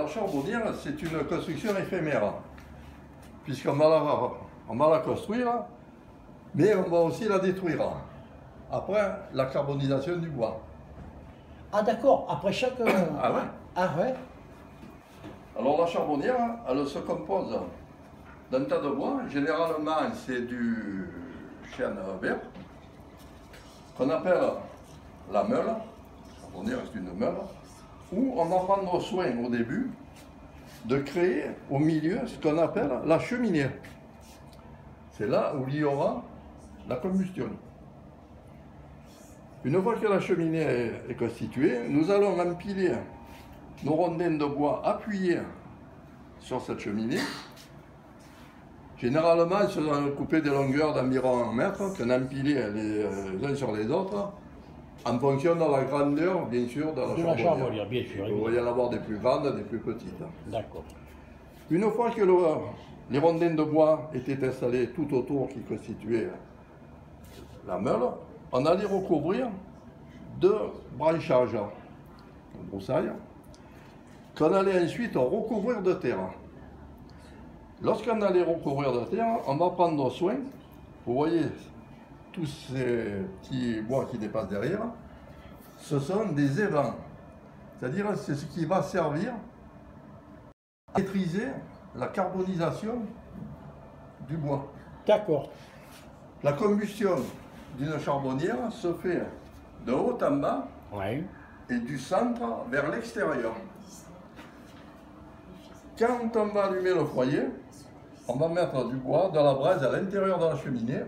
la charbonnière, c'est une construction éphémère, puisqu'on va la construire, mais on va aussi la détruire, après la carbonisation du bois. Ah d'accord, après chaque... Ah ouais. Ah ouais. Alors la charbonnière, elle se compose d'un tas de bois, généralement c'est du chêne vert, qu'on appelle la meule, la charbonnière c'est une meule, où on va prendre soin au début de créer au milieu ce qu'on appelle la cheminée. C'est là où il y aura la combustion. Une fois que la cheminée est constituée, nous allons empiler nos rondins de bois appuyés sur cette cheminée. Généralement, ils sont coupés de longueurs d'environ 1 mètre, qu'on empilait les uns sur les autres, en fonction de la grandeur, bien sûr, de la charbonnière. Bien sûr. Il va y en avoir des plus grandes, des plus petites. D'accord. Une fois que les rondins de bois étaient installés tout autour qui constituaient la meule, on allait recouvrir de branchages, de broussailles, qu'on allait ensuite recouvrir de terre. Lorsqu'on allait recouvrir de terre, on va prendre soin, vous voyez tous ces petits bois qui dépassent derrière, ce sont des évents, c'est-à-dire c'est ce qui va servir à maîtriser la carbonisation du bois. D'accord. La combustion d'une charbonnière se fait de haut en bas et du centre vers l'extérieur. Quand on va allumer le foyer, on va mettre du bois, de la braise à l'intérieur de la cheminée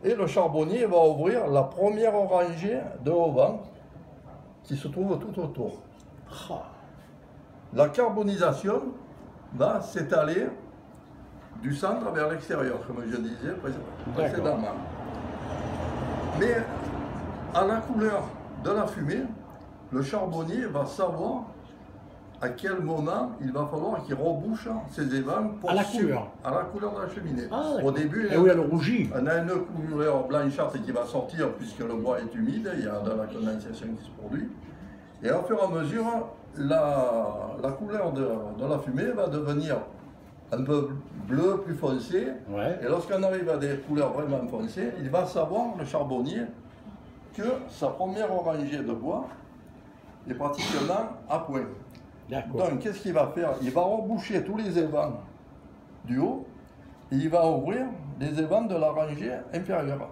et le charbonnier va ouvrir la première rangée de haubans qui se trouve tout autour. La carbonisation va s'étaler du centre vers l'extérieur, comme je disais précédemment. Mais à la couleur de la fumée, le charbonnier va savoir à quel moment il va falloir qu'il rebouche ses évents pour à la couleur de la cheminée. Ah, au début, oui, elle rougit. On a une couleur blanchâtre qui va sortir puisque le bois est humide, il y a de la condensation qui se produit. Et au fur et à mesure, la couleur de la fumée va devenir un peu bleu, plus foncé. Ouais. Et lorsqu'on arrive à des couleurs vraiment foncées, il va savoir, le charbonnier, que sa première rangée de bois est pratiquement à point. Donc, qu'est-ce qu'il va faire? Il va reboucher tous les évents du haut et il va ouvrir les évents de la rangée inférieure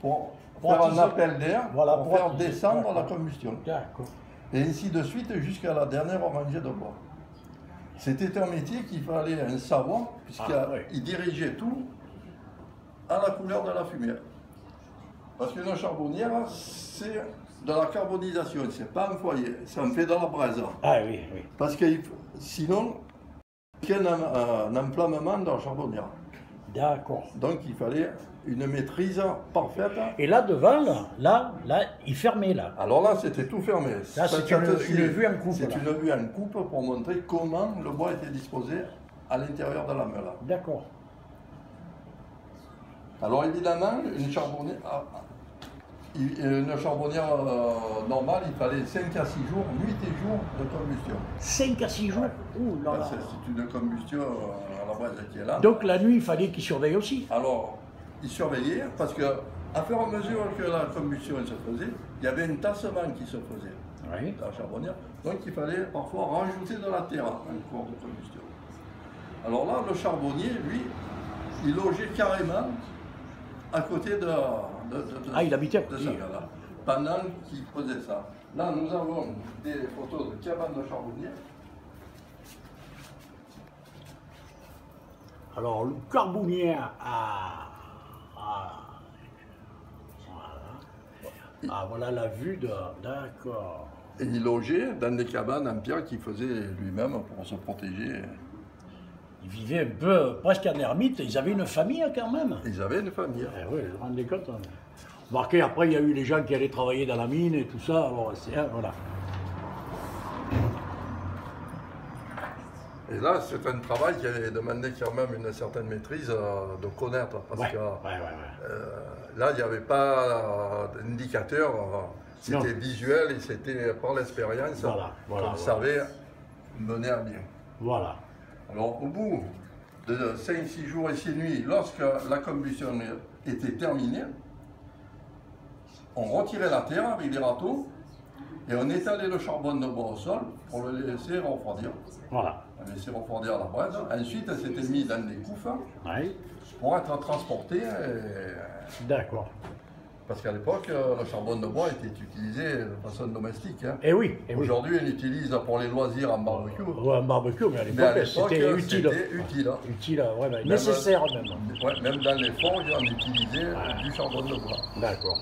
pour faire un appel d'air, pour faire descendre la combustion. Et ainsi de suite jusqu'à la dernière rangée de bois. C'était un métier qu'il fallait un savoir, puisqu'il dirigeait tout à la couleur de la fumée. Parce qu'une charbonnière, c'est de la carbonisation, c'est pas un foyer, ça en fait de la braise. Ah oui, oui. Parce que sinon, il y a un enflammement dans la charbonnière. D'accord. Donc il fallait une maîtrise parfaite. Et là devant, là, il fermait là. Alors là, c'était tout fermé. Là, c'est une vue en coupe. C'est une vue en coupe pour montrer comment le bois était disposé à l'intérieur de la meule. D'accord. Alors évidemment, une charbonnière normale, il fallait 5 à 6 jours, nuit et jour de combustion. 5 à 6 jours? Ouh là là. C'est une combustion à la braise qui est là. Donc la nuit, il fallait qu'il surveille aussi? Alors, il surveillait parce que, à fur et à mesure que la combustion se faisait, il y avait un tassement qui se faisait dans la charbonnière. Donc il fallait parfois rajouter de la terre en cours de combustion. Alors là, le charbonnier, lui, il logeait carrément à côté de il habitait à côté. Ça, là, pendant qu'il faisait ça. Là, nous avons des photos de cabanes de charbonniers. Alors, le charbonnière voilà la vue de... D'accord. Et il logeait dans des cabanes en pierre qu'il faisait lui-même pour se protéger. Ils vivaient un peu, presque en ermite, ils avaient une famille quand même. Ils avaient une famille. Oui, je me rendais compte. Remarquez, après, il y a eu les gens qui allaient travailler dans la mine et tout ça, alors voilà. Et là, c'est un travail qui a demandé quand même une certaine maîtrise de connaître, parce que là, il n'y avait pas d'indicateur, c'était visuel et c'était par l'expérience qu'on savait mener à bien. Voilà. Alors, au bout de 5-6 jours et 6 nuits, lorsque la combustion était terminée, on retirait la terre avec des râteaux et on étalait le charbon de bois au sol pour le laisser refroidir. Voilà. On laissait refroidir la braise. Ensuite, c'était mis dans des couffes pour être transporté. D'accord. Parce qu'à l'époque, le charbon de bois était utilisé de façon domestique. Hein. Et oui. Aujourd'hui, on l'utilise pour les loisirs en barbecue. Ouais, un barbecue, mais à l'époque, c'était utile. Utile. Utile, ouais, nécessaire même. Ouais, même dans les forges, on utilisait du charbon de bois. D'accord.